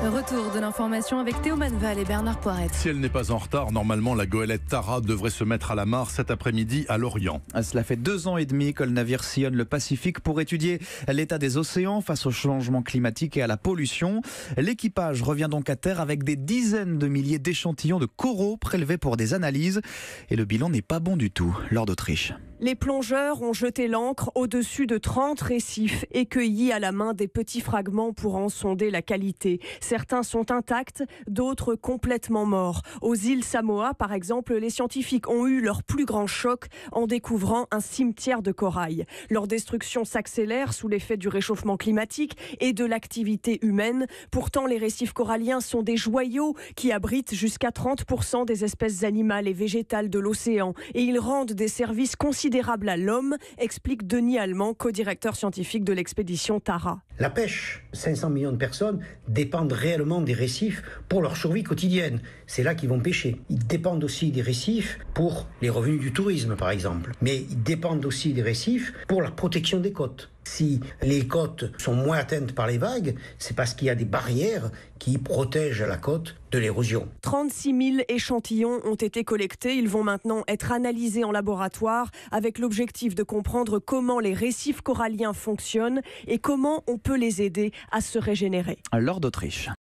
Retour de l'information avec Théo Manval et Bernard Poirette. Si elle n'est pas en retard, normalement la goélette Tara devrait se mettre à la mare cet après-midi à Lorient. Cela fait 2 ans et demi que le navire sillonne le Pacifique pour étudier l'état des océans face au changement climatique et à la pollution. L'équipage revient donc à terre avec des dizaines de milliers d'échantillons de coraux prélevés pour des analyses. Et le bilan n'est pas bon du tout. Lors d'Autriche. Les plongeurs ont jeté l'ancre au-dessus de 30 récifs et cueilli à la main des petits fragments pour en sonder la qualité. Certains sont intacts, d'autres complètement morts. Aux îles Samoa, par exemple, les scientifiques ont eu leur plus grand choc en découvrant un cimetière de corail. Leur destruction s'accélère sous l'effet du réchauffement climatique et de l'activité humaine. Pourtant, les récifs coralliens sont des joyaux qui abritent jusqu'à 30% des espèces animales et végétales de l'océan. Et ils rendent des services considérables à l'homme, explique Denis Allemand, co-directeur scientifique de l'expédition Tara. La pêche, 500 millions de personnes dépendent réellement des récifs pour leur survie quotidienne. C'est là qu'ils vont pêcher. Ils dépendent aussi des récifs pour les revenus du tourisme, par exemple. Mais ils dépendent aussi des récifs pour la protection des côtes. Si les côtes sont moins atteintes par les vagues, c'est parce qu'il y a des barrières qui protègent la côte de l'érosion. 36 000 échantillons ont été collectés. Ils vont maintenant être analysés en laboratoire avec l'objectif de comprendre comment les récifs coralliens fonctionnent et comment on peut les aider à se régénérer. Lors d'Autriche.